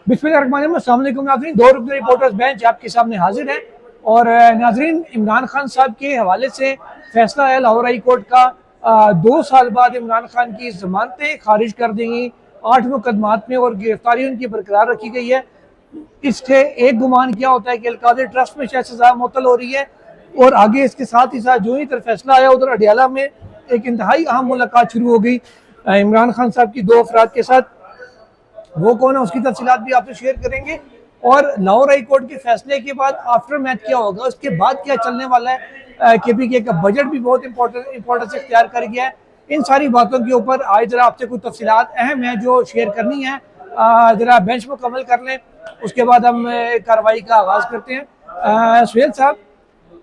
बिस्मिल्लाहिर्रहमानिर्रहीम। अस्सलाम वालेकुम नाज़रीन, दो रुकन रिपोर्टर्स बेंच आपके सामने हाजिर है। और नाज़रीन, इमरान खान साहब के हवाले से फैसला है लाहौर हाई कोर्ट का। 2 साल बाद इमरान खान की जमानतें खारिज कर दी गई 8 मुकदमात में और गिरफ्तारी उनकी बरकरार रखी गई है। इससे एक गुमान क्या होता है कि अलकादर ट्रस्ट में शायद सजा मुअत्तल हो रही है। और आगे इसके साथ ही साथ जो ही तरफ फैसला आया उधर अडियाला में एक इंतहाई अहम मुलाकात शुरू हो गई इमरान खान साहब की 2 अफराद के साथ। वो कौन है उसकी तफसीलात भी आपसे शेयर करेंगे। और लाहौर हाई कोर्ट के फैसले के बाद आफ्टर मैथ क्या होगा, उसके बाद क्या चलने वाला है। KPK का बजट भी बहुत इंपॉर्टेंस इख्तियार कर गया है। इन सारी बातों के ऊपर आज जरा आपसे कुछ तफसीलात अहम है जो शेयर करनी है। जरा बेंच मुकम्मल कर लें, उसके बाद हम कार्रवाई का आगाज़ करते हैं। सुहेल साहब,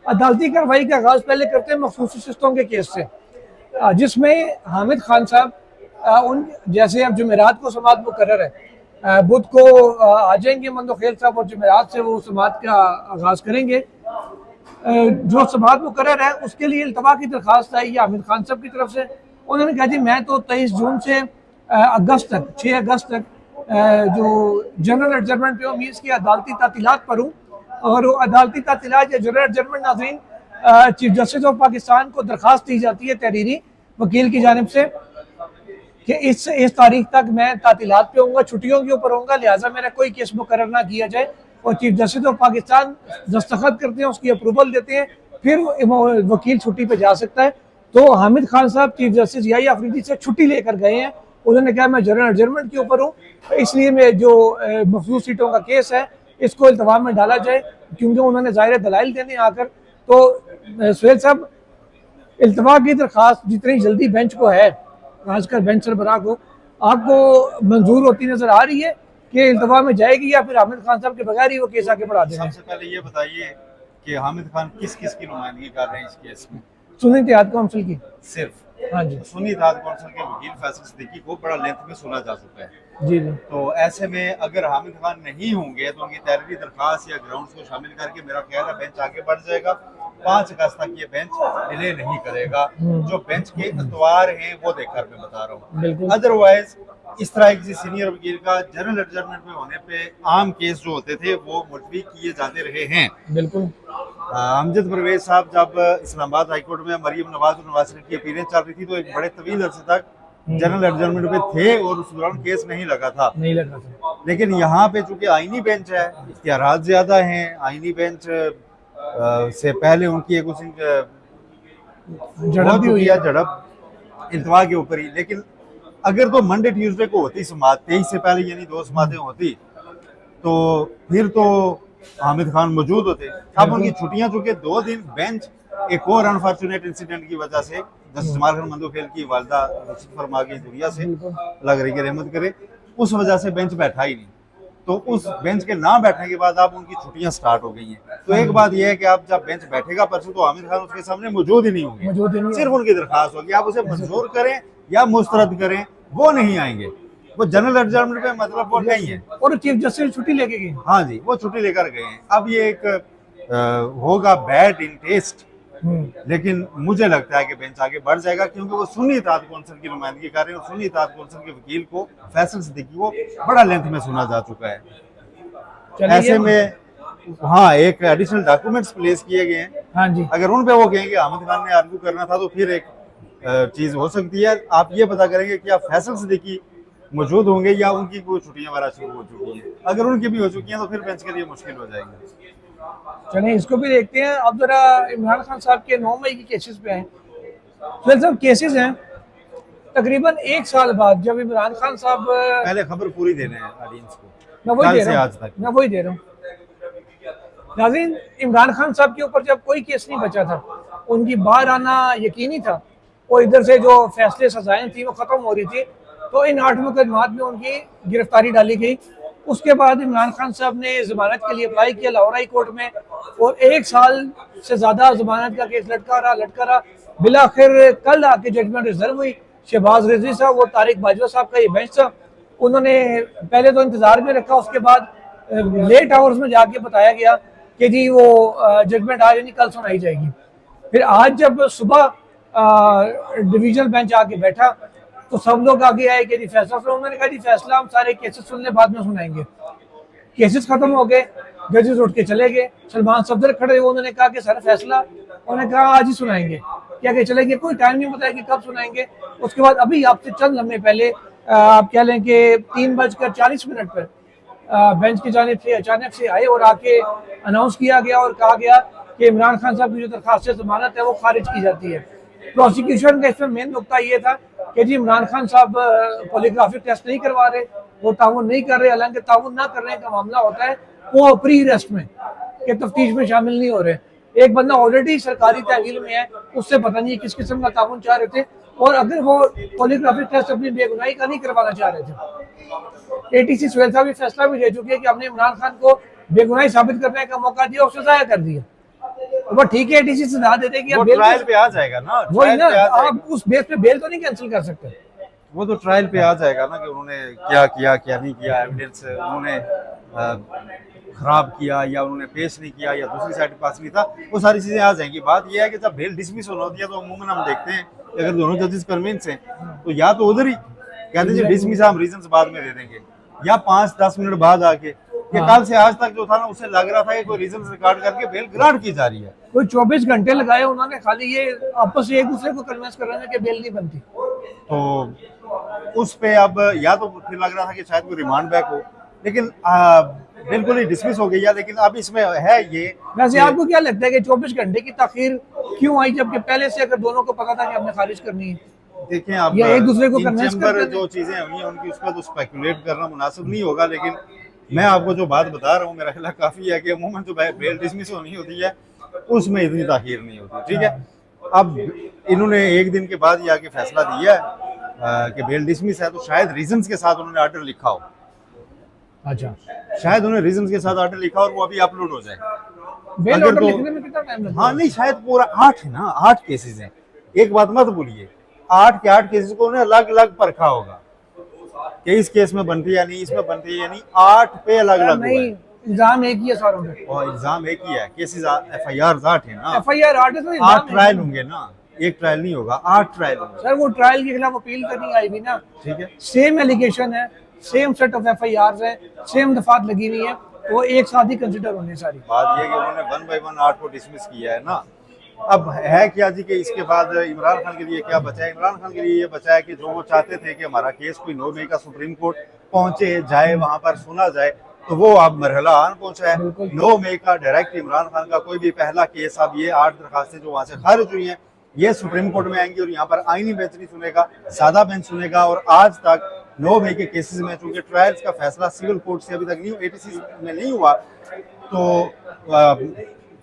अदालती कार्रवाई का आगाज़ पहले करते हैं मखसूस शिस्तों के केस से, जिसमें हामिद खान साहब उन जैसे अब जुमेरात को समात मुकर्रर है, बुध को आ जाएंगे मंदोखेल साहब और जुमेरात से वो समात का आगाज़ करेंगे। जो समात मुकर्रर है उसके लिए इल्तवा की दरख्वास्त आई है हामिद खान साहब की तरफ से। उन्होंने कहा जी मैं तो 23 जून से अगस्त तक 6 अगस्त तक जो जनरल एडजर्नमेंट पे मीन्स की अदालती तातीलात पर हूँ। और अदालती तातीलात या जनरल एडजर्नमेंट नाज़रीन, चीफ जस्टिस ऑफ पाकिस्तान को दरख्वास्त दी जाती है तहरीरी वकील की जानिब से कि इस तारीख तक मैं तातीलात पे होऊंगा, छुट्टियों के ऊपर होऊंगा, लिहाजा मेरा कोई केस मुकर्रर ना किया जाए। और चीफ जस्टिस ऑफ पाकिस्तान दस्तखत करते हैं, उसकी अप्रूवल देते हैं, फिर वकील छुट्टी पे जा सकता है। तो हामिद खान साहब चीफ जस्टिस याही अफरीदी से छुट्टी लेकर गए हैं। उन्होंने कहा मैं जनरल एडजर्नमेंट के ऊपर हूँ, इसलिए मैं जो मखसूस सीटों का केस है इसको इल्तवा में डाला जाए, क्योंकि उन्होंने ज़ाहिर दलाइल देने आकर। तो सुहेल साहब, इल्तवा की दरख्वास्त जितनी जल्दी बेंच को है, खासकर बेंच सरबराह को, आपको मंजूर होती नजर आ रही है कि इल्तवा में जाएगी या फिर हामिद खान साहब के बगैर ही वो केस आगे बढ़ा देंगे? सबसे पहले ये बताइए कि हामिद खान किस किस की नुमाइंदगी कर रहे हैं इस केस में? सुन्नी इत्तेहाद काउंसिल की। सिर्फ हाँ जी सुन्नी इत्तेहाद काउंसिल के वकील फैसल सिद्दीकी को बड़ा लेंथ में सुना जा चुका है। जी जी। तो ऐसे में अगर हामिद खान नहीं होंगे तो उनकी तहरीरी दरख्वास्त या ग्राउंड्स को शामिल करके मेरा ख्याल है बेंच आगे बढ़ जाएगा। 5 अगस्त तक ये बेंच डिले नहीं करेगा। जो बेंच के अतवार हैं वो देखकर मैं बता रहा हूँ। अदरवाइज इस तरह किसी सीनियर वकील का जनरल एडजर्नमेंट में होने पे आम केस जो होते थे वो मुलतवी किए जाते रहे हैं। बिल्कुल। अमजद परवेज साहब जब इस्लामाबाद हाईकोर्ट में मरीम नवाज और नवाज शरीफ की अपीलें चल रही थी तो एक बड़े तवील अरसे तक जनरल एडजर्नमेंट पे थे और उस दौरान केस नहीं लगा था। लेकिन यहाँ पे चूंकि आईनी बेंच है, इख्तियारात ज्यादा हैं, आईनी बेंच से पहले उनकी एक झड़प इल्तवा के ऊपर ही। लेकिन अगर तो मंडे ट्यूसडे को होती समात 23 से पहले यानी 2 समातें होती तो फिर तो हामिद खान मौजूद होते। अब उनकी छुट्टियां चूंकि 2 दिन बेंच एक और अनफॉर्चुनेट इंसिडेंट की वजह से जस्टिस जमाल खान मंदोखेल की वालदा फरमा गई दुनिया से, लग रही कि रहमत करे, उस वजह से बेंच बैठा ही नहीं। तो उस बेंच के ना बैठने के बाद अब उनकी छुट्टियां स्टार्ट हो गई हैं। तो एक बात यह है कि आप जब बेंच बैठेगा परसों तो हामिद खान उसके सामने मौजूद ही नहीं होंगे, सिर्फ उनकी दरखास्त होगी। आप उसे मंजूर करें या मुस्तरद करें वो नहीं आएंगे। वो जनरल एडजर्नमेंट पे मतलब वो नहीं है। और चीफ जस्टिस छुट्टी लेके गए। हाँ जी, वो छुट्टी लेकर गए हैं। अब ये एक होगा बैड इन टेस्ट, लेकिन मुझे लगता है कि बेंच आगे बढ़ जाएगा क्योंकि वो सुन्नी इत्तेहाद काउंसिल की नुमाइंदगी कर रहे हैं और सुन्नी इत्तेहाद काउंसिल के वकील को फैसल सिद्दीकी को बड़ा लेंथ में सुना जा चुका है। ऐसे में हाँ एक एडिशनल डॉक्यूमेंट्स प्लेस किए गए हैं। हाँ जी। अगर उन पे वो कहेंगे हामिद खान ने आर्ग्यू करना था तो फिर एक चीज हो सकती है। आप ये पता करेंगे कि आप फैसल सिद्दीकी मौजूद होंगे या उनकी कोई छुट्टियां वगैरह शुरू हो चुकी हैं। अगर उनकी भी हो चुकी हैं तो फिर बेंच के लिए मुश्किल हो जाएगी। चलिए इसको भी देखते हैं। अब जरा इमरान खान साहब के 9 मई के केसेस पे हैं। तो सब केसेस हैं तकरीबन 1 साल बाद, जब इमरान खान साहब पहले खबर पूरी देने हैं ऑडियंस को, मैं वही दे रहा हूँ नाज़रीन। इमरान खान साहब के ऊपर जब कोई केस नहीं बचा था, उनकी बाहर आना यकीनी था और इधर से जो फैसले सजाएं थी वो खत्म हो रही थी, तो इन 8 मुकदमात में उनकी गिरफ्तारी डाली गई। उसके बाद इमरान खान साहब ने जमानत के लिए अप्लाई किया लाहौर हाई कोर्ट में और 1 साल से ज़्यादा जमानत का केस लटका रहा। बिलाखिर कल आके जजमेंट रिजर्व हुई। शहबाज रिजवी साहब और तारिक बाजवा साहब का ये बेंच था, उन्होंने पहले तो इंतजार में रखा, उसके बाद लेट आवर्स में जाके बताया गया कि जी वो जजमेंट आज नहीं कल सुनाई जाएगी। फिर आज जब सुबह डिवीजनल बेंच आके बैठा तो सब लोग आगे आए कि जी फैसला सुनो। उन्होंने कहा जी फैसला हम सारे केसेस सुनने बाद में सुनाएंगे। केसेस खत्म हो गए, जजेस उठ के चले गए। सलमान सफदर खड़े हुए, उन्होंने कहा कि सर फैसला, उन्होंने कहा आज ही सुनाएंगे, क्या कि चले गए, कोई टाइम नहीं बताया कि कब सुनाएंगे। उसके बाद अभी आपसे चंद लम्हे पहले आप कह लें कि 3:40 पर बेंच की जानिब से अचानक से आए और आके अनाउंस किया गया और कहा गया कि इमरान खान साहब की जो दरखास्त जमानत है वो खारिज की जाती है। प्रोसिक्यूशन का इसमें मेन नुकता ये था कि जी इमरान खान साहब पॉलीग्राफिक टेस्ट नहीं करवा रहे, वो ताउन नहीं कर रहे, हालांकि ताउन ना करने का मामला होता है वो प्री अरेस्ट में के तफ्तीश में शामिल नहीं हो रहे। एक बंदा ऑलरेडी सरकारी तहवील में है, उससे पता नहीं किस किस्म का ताउन चाह रहे थे, और अगर वो पॉलीग्राफिक टेस्ट अपनी बेगुनाही का नहीं करवाना चाह रहे थे। एटीसी सुहेल साहब ये फैसला भी दे चुके हैं कि हमने इमरान खान को बेगुनाही साबित करने का मौका दिया, उससे जाया कर दिया। वो ठीक है, एटीसी सजा देते कि वो ट्रायल पे आ जाएगा ना, वही ना, आप उस बेस पे बेल तो नहीं कैंसिल कर सकते। वो तो ट्रायल पे आ जाएगा ना कि उन्होंने क्या किया क्या नहीं किया, एविडेंस उन्होंने खराब किया या उन्होंने पेश नहीं किया या दूसरी साइड के पास नहीं था, वो सारी चीजें आ जाएंगी। बात यह है कि जब बेल डिसमिस होती है तो अमूमन हम देखते हैं कि अगर दोनों जजेस कन्विंस हैं तो या तो उधर ही कहते हैं डिसमिस हम रीजंस बाद में दे देंगे, या 5-10 मिनट बाद आके कि कल से आज तक जो था ना उसे लग रहा था कि कोई रीजन रिकॉर्ड करके बेल ग्रांट की जा रही है। कोई 24 घंटे लगाए उन्होंने खाली ये आपस में एक दूसरे को कन्विंस करने के बेल नहीं बनती। तो उस पे अब या तो फिर लग रहा था कि शायद कोई रिमांड बैक हो, लेकिन बिल्कुल ही डिसमिस हो गई है। लेकिन अब इसमें है ये, वैसे आपको क्या लगता है कि 24 घंटे की ताखीर क्यों आई, जबकि पहले से अगर दोनों को पता था कि हमने खारिज करनी है? देखें आप या एक दूसरे को इन कन्विंस चैम्बर करते जो चीजें हुई हैं उनकी उस पर तो स्पेकुलेट करना मुनासिब नहीं होगा, लेकिन मैं आपको जो बात बता रहा हूँ मेरा ख्याल काफी है कि अमूमन जो बेल डिसमिस होनी होती है उसमें इतनी ताखीर नहीं होती। ठीक है, अब इन्होंने एक दिन के बाद ही आके फैसला दिया है कि बेल डिसमिस है, तो शायद रीजंस के साथ उन्होंने आर्डर लिखा हो। अच्छा, शायद उन्होंने रीजंस के साथ आर्डर लिखा और वो अभी अपलोड हो जाए। बेल अगर ऑर्डर तो लिखने में कितना टाइम लगता हाँ है? नहीं, शायद पूरा 8 है ना, 8 केसेस हैं। एक बात मत भूलिए, 8 के 8 केसेस को उन्हें अलग अलग परखा होगा कि इस केस में बनती है या नहीं, इसमें बनती है या नहीं, 8 पे अलग अलग हुआ नहीं, है। इल्जाम एक ही है सारों पे। और एग्जाम एक ही है, केसेस FIR 8 है ना, एफआईआर 8 है तो 8 इल्जाम ट्रायल है। होंगे ना, एक ट्रायल नहीं होगा, 8 ट्रायल होंगे। सर वो ट्रायल के खिलाफ अपील करनी आई भी ना, ठीक है, सेम एलिगेशन है, सेम सेट ऑफ एफआईआर है, सेम दफात लगी हुई है, वो एक साथ ही कंसिडर होने सारी। बात ये कि उन्होंने 1 बाय 1 8 को डिसमिस किया है ना। अब है क्या जी कि इसके बाद इमरान खान के लिए क्या बचा है? इमरान खान के लिए ये बचा है कि जो वो चाहते थे कि हमारा केस कोई 9 मई का सुप्रीम कोर्ट पहुंचे जाए, वहां पर सुना जाए, तो वो अब मरहला आन पहुंचा है। 9 मई का डायरेक्ट इमरान खान का कोई भी पहला केस, अब ये 8 दरखास्तें जो वहां से खारिज हुई हैं ये सुप्रीम कोर्ट में आएंगी और यहाँ पर आईनी बेंच नहीं सुनेगा, सादा बेंच सुनेगा। और आज तक 9 मई के केसेस में चूंकि ट्रायल्स का फैसला सिविल कोर्ट से अभी तक नहीं, ATC में नहीं हुआ, तो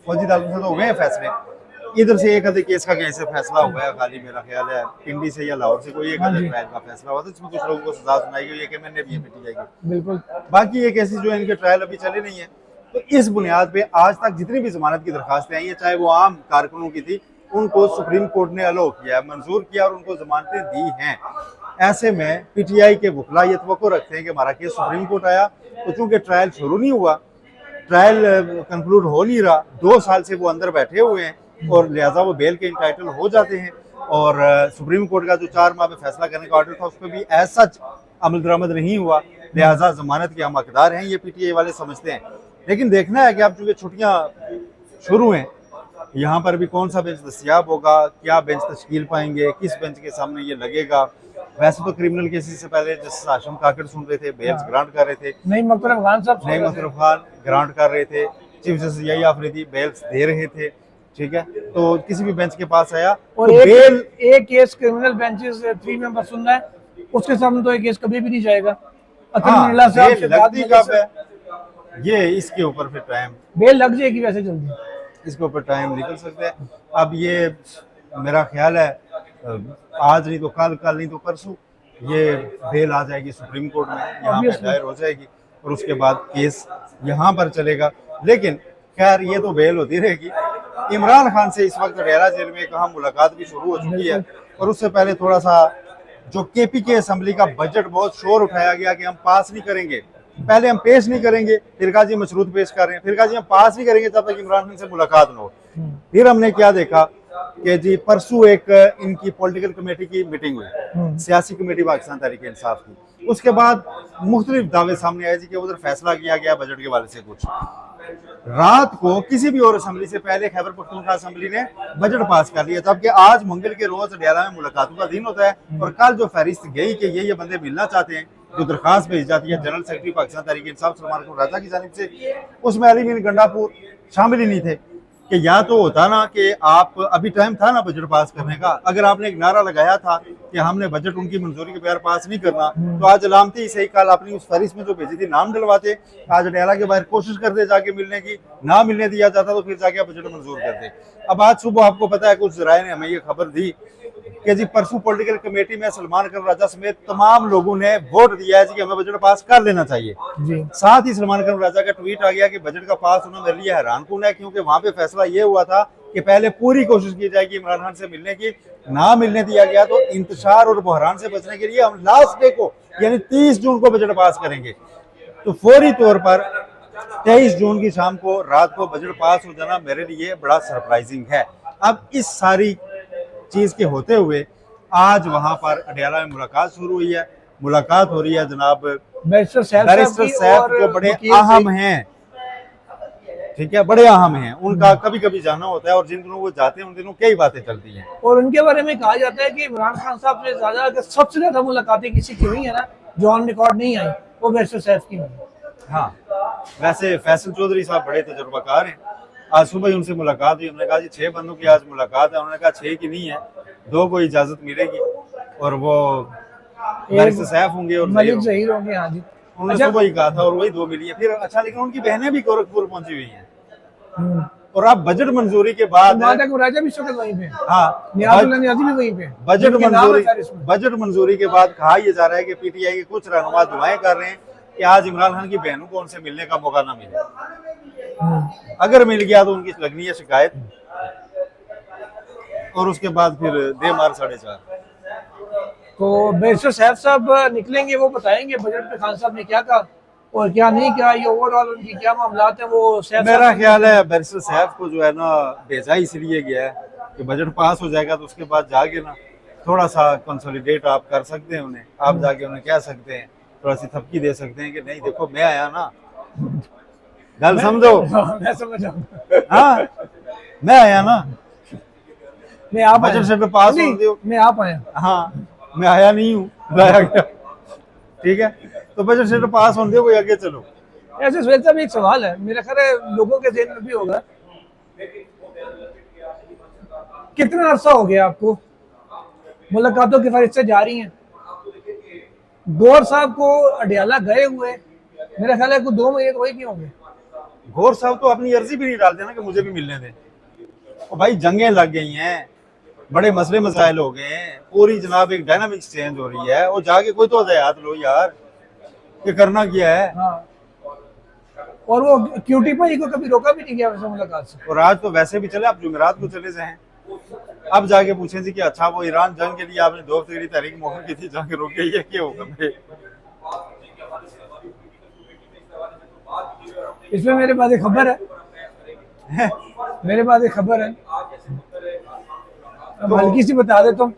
फौजी अदालत से तो हुए हैं फैसले। इधर से एक आधे केस का कैसे फैसला हुआ है खाली, मेरा ख्याल है पिंडी से या लाहौर से कोई एक आधे ट्रायल का फैसला हुआ था जिसमें कुछ लोगों को सजा सुनाई गई है कि मैंने भी पिटी जाएगी। बिल्कुल, बाकी ये केसेस जो है इनके ट्रायल अभी चले नहीं है। तो इस बुनियाद पे आज तक जितनी भी जमानत की दरखास्तें आई हैं, चाहे वो आम कारकुनों की थी, उनको सुप्रीम कोर्ट ने अलो किया, मंजूर किया और उनको जमानतें दी हैं। ऐसे में PTI के वकला ये तवक्को रखते हैं कि हमारा केस सुप्रीम कोर्ट आया, तो चूंकि ट्रायल शुरू नहीं हुआ, ट्रायल कंक्लूड हो नहीं रहा, 2 साल से वो अंदर बैठे हुए हैं और लिहाजा वो बेल के इंटाइटल हो जाते हैं। और सुप्रीम कोर्ट का जो 4 माह में फैसला करने का ऑर्डर था उस पर भी ऐसा अमल दरामद नहीं हुआ, लिहाजा जमानत के हम हकदार हैं, ये PTI वाले समझते हैं। लेकिन देखना है कि अब चूंकि छुट्टियां शुरू हैं, यहाँ पर भी कौन सा बेंच दस्तयाब होगा, क्या बेंच तश्कील पाएंगे, किस बेंच के सामने ये लगेगा। वैसे तो क्रिमिनल केसेस से पहले जस्टिस आशम काकड़ सुन रहे थे, बेल्स ग्रांट कर रहे थे, नहीं मुकरम खान साहब, नहीं मुशर्रफ खान ग्रांट कर रहे थे, चीफ जस्टिस यही आफरीदी बेल्स दे रहे थे। ठीक है, तो किसी भी बेंच के पास आया और तो एक केस क्रिमिनल बेंचेस 3 मेंबर सुन रहा है, उसके सामने तो एक केस कभी भी नहीं जाएगा। हाँ, बेल लगती कब है ये इसके ऊपर फिर टाइम, बेल लग जाएगी वैसे जल्दी, इसके ऊपर टाइम निकल सकता है। अब ये मेरा ख्याल है आज नहीं तो कल, कल नहीं तो परसों ये बेल आ जाएगी सुप्रीम कोर्ट में, यहाँ पे दायर हो जाएगी और उसके बाद केस यहाँ पर चलेगा। लेकिन खैर ये तो बेल होती रहेगी। इमरान खान से इस वक्त डेरा जेल में कहाँ मुलाकात भी शुरू हो चुकी है और उससे पहले थोड़ा सा जो KPK असेंबली का बजट बहुत शोर उठाया गया कि हम पास नहीं करेंगे, पहले हम पेश नहीं करेंगे, फिर कहा जी मशरूत पेश कर रहे हैं, फिर कहा जी हम पास नहीं करेंगे जब तक इमरान खान से मुलाकात न हो। फिर हमने क्या देखा कि जी परसों एक इनकी पॉलिटिकल कमेटी की मीटिंग हुई, सियासी कमेटी पाकिस्तान तहरीक इंसाफ की। उसके बाद मुख्तलिफ दावे सामने आए जी कि उधर फैसला किया गया बजट के वाले से कुछ। रात को किसी भी और असेंबली से पहले खैबर पख्तूनख्वा असेंबली ने बजट पास कर लिया, जबकि आज मंगल के रोज अडयाला में मुलाकातों का दिन होता है और कल जो फहरिस्त गई कि ये बंदे मिलना चाहते हैं, जो दरखास्त भेजी जाती है जनरल सेक्रेटरी पाकिस्तान तहरीक इंसाफ सलमान कुर रजा की जानिब से, उसमें अली मीर गंडापुर शामिल ही नहीं थे। कि या तो होता ना कि आप अभी टाइम था ना बजट पास करने का, अगर आपने एक नारा लगाया था कि हमने बजट उनकी मंजूरी के बगैर पास नहीं करना, तो आज अलामती सही कल अपनी उस फहरिस्त में जो भेजी थी नाम डलवाते, आज अडयाला के बाहर कोशिश करते जाके मिलने की, ना मिलने दिया जाता तो फिर जाके बजट मंजूर करते। अब आज सुबह आपको पता है कुछ जराये ने हमें ये खबर दी कि जी परसों पॉलिटिकल कमेटी में सलमान कुर रजा समेत तमाम लोगों ने वोट दिया है जी कि हमें बजट पास कर लेना चाहिए जी। साथ ही सलमान कुर रजा का ट्वीट आ गया कि बजट का पास होना मेरे लिए हैरानकुन है, क्योंकि वहां पे फैसला ये हुआ था कि पहले पूरी कोशिश की जाएगी इमरान खान से मिलने की, ना मिलने दिया गया तो इंतशार और बहरान से बचने के लिए हम लास्ट डे को यानी 30 जून को बजट पास करेंगे। तो फौरी तौर पर 23 जून की शाम को रात को बजट पास हो जाना मेरे लिए बड़ा सरप्राइजिंग है। अब इस सारी चीज के होते हुए आज वहां पर अडयाला में मुलाकात शुरू हुई है, मुलाकात हो रही है जनाब बैरिस्टर साहब जो बड़े अहम हैं, ठीक है, बड़े अहम हैं, उनका कभी कभी जाना होता है और जिन दिनों वो जाते हैं उन दिनों कई बातें चलती हैं। और उनके बारे में कहा जाता है कि इमरान खान साहब से ज्यादा अगर सबसे ज्यादा मुलाकातें किसी की हुई है ना जो ऑन रिकॉर्ड नहीं आई, वो बैरिस्टर साहब की हुई। हाँ, वैसे फैसल चौधरी साहब बड़े तजुर्बाकार हैं। आज सुबह ही उनसे मुलाकात हुई, उन्होंने कहा जी 6 बंदों की आज मुलाकात है, उन्होंने कहा 6 की नहीं है, 2 को इजाजत मिलेगी और वो बैरिस्टर साहब होंगे और मलिक ज़हीर होंगे। हाँ जी, उन्होंने सुबह ही कहा था और वही 2 मिली है फिर। अच्छा, लेकिन उनकी बहनें भी गोरखपुर पहुंची हुई हैं और अब बजट मंजूरी के बाद राजा भी वहीं पे, हाँ, नियाज़ुल्लाह भी वहीं पे, बजट मंजूरी के बाद कहा यह जा रहा है कि पीटीआई के कुछ रहनुमा दुआएं कर रहे हैं कि आज इमरान खान की बहनों को उनसे मिलने का मौका ना मिले। अगर मिल गया तो उनकी लगनी है शिकायत और उसके बाद फिर दे मार 4.5। तो बैरिस्टर साहब निकलेंगे, वो बताएंगे बजट में खान साहब ने क्या कहा और क्या नहीं किया, ये ओवरऑल उनकी क्या मामलात है। वो मेरा ख्याल है बैरिस्टर साहब को जो है ना भेजा इसलिए गया है कि बजट पास हो जाएगा तो उसके बाद जाके ना थोड़ा सा कंसोलिडेट आप कर सकते हैं उन्हें, आप जाके उन्हें कह सकते हैं, थोड़ा सी थपकी दे सकते हैं कि नहीं देखो मैं आया ना, गल समझो। मैं समझ जाऊंगा। हाँ, मैं आया ना, मैं आप बजट से पास हो दियो, मैं आप आया। हाँ, मैं आया नहीं हूँ, लाया गया, ठीक है, तो बजट से पास होने दो, कोई आगे चलो। ऐसे सुहेल साहब एक सवाल है, मेरा ख्याल है लोगों के ज़हन में भी होगा, कितना अरसा हो गया आपको मुलाकातों की फहरिस्तें जा रही हैं? गौर साहब को अडयाला गए हुए मेरा ख्याल है 2 महीने तो वही नहीं होंगे। गौर साहब तो अपनी अर्जी भी नहीं डालते ना कि मुझे भी मिलने दें। और भाई जंगें लग गई हैं, बड़े मसले मसाइल हो गए हैं, पूरी जनाब एक डायनामिक चेंज हो रही है, और जाके कोई तो हदायत लो यार, ये करना क्या है। हाँ। और वो क्यूटी भाई को कभी रोका भी नहीं गया वैसे मुलाकात से। और आज तो वैसे भी चले, आप जुमेरात को चले जाएं, अब जाके पूछें जी कि अच्छा वो ईरान जंग के लिए आपने 2 हफ्ते की तारीख मोहर की थी, जाके रोके, ये क्या होगा भाई। इसमें मेरे पास एक खबर है, मेरे पास एक खबर है, अब हल्की सी बता देता हूँ।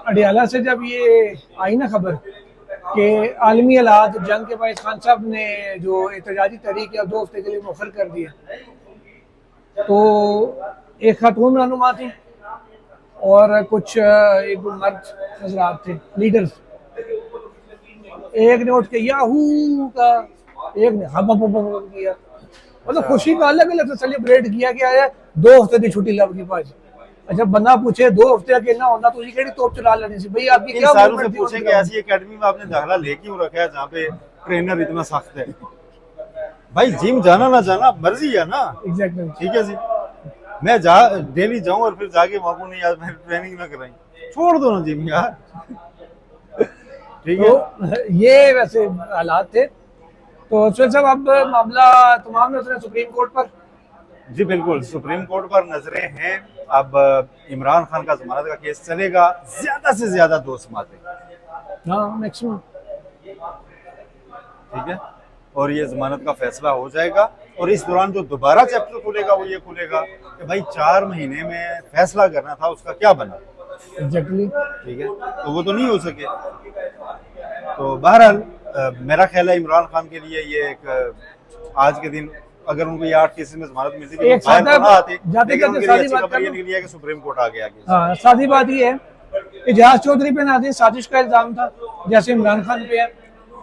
अडयाला से जब ये आई ना खबर कि आलमी हालात जंग के बाद खान साहब ने जो एहतजाजी तहरीक 2 हफ्ते के लिए मुखर कर दिया, तो एक खातून रहनुमा थी और कुछ एक मर्द हजरात थे, लीडर्स। एक ने उठ के याहू का, एक ने हम किया, मतलब खुशी का अलग अलग से सेलिब्रेट किया कि आया 2 हफ्ते की छुट्टी लब की पास। अच्छा, बंदा पूछे 2 हफ्ते के ना होना तो ये केड़ी तोप चला लेनी सी भाई, आपकी क्या सालों से पूछेंगे ऐसी एकेडमी में आपने दाखिला ले क्यों रखा है जहाँ पे ट्रेनर इतना सख्त है। भाई जिम जाना ना जाना मर्जी है ना, एग्जैक्टली, ठीक है जी, मैं डेली जाऊं और फिर जाके वहां नहीं यार मैंने ट्रेनिंग ना कराई, छोड़ दो ना जिम यार, ठीक है। तो ये वैसे हालात थे। तो सुहेल साहब अब मामला तमाम नजरें सुप्रीम कोर्ट पर। जी बिल्कुल, सुप्रीम कोर्ट पर नजरें हैं। अब इमरान खान का जमानत का केस चलेगा, ज्यादा से ज्यादा 2 समातें, हाँ मैक्सिमम, ठीक है, और ये जमानत का फैसला हो जाएगा और इस दौरान जो दोबारा चैप्टर खुलेगा वो ये खुलेगा कि भाई 4 महीने में फैसला करना था, उसका क्या बना। एग्जैक्टली। ठीक है, तो वो तो नहीं हो सके। तो बहरहाल मेरा ख्याल है इमरान खान के लिए ये एक आज के दिन अगर उनको ये 8 केसेस में जमानत मिलती थी एक तो बाहर सादा तो ना आते, जाते लेकिन जाते उनके लिए सादी अच्छी बात खबर ये कर लो। निकली है कि सुप्रीम कोर्ट आ गया आगे। हाँ, सादी बात ये है, एजाज चौधरी पे नाज़रीन साजिश का इल्जाम था, जैसे इमरान खान पे है।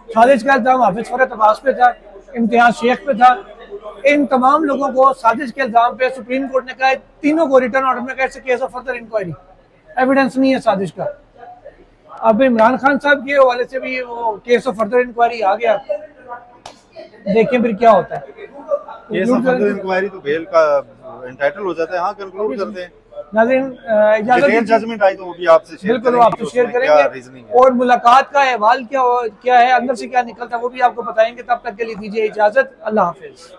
साजिश का इल्जाम हाफिज फरहत अब्बास पे था, इम्तियाज शेख पे था। इन तमाम लोगों को साजिश के इल्जाम पे सुप्रीम कोर्ट ने कहा, तीनों को रिटर्न ऑर्डर में कैसे case of further inquiry, evidence नहीं है साजिश का। अब इमरान खान साहब के हवाले से भी वो केस ऑफ फर्दर इंक्वायरी आ गया, देखें फिर क्या होता है। केस ऑफ फर्दर इंक्वायरी तो बेल का एंटाइटल हो जाता है। हाँ, कंक्लूड करते हैं। नाज़रीन इजाजत डिटेल दीजिए। जजमेंट आई तो वो भी आपसे शेयर बिल्कुल, वो करेंगे आपसे कि शेयर उसमें क्या करेंगे रीजनिंग है। और मुलाकात का अहवाल क्या है, अंदर से क्या निकलता है वो भी आपको बताएंगे। तब तक के लिए दीजिए इजाजत। अल्लाह हाफिज।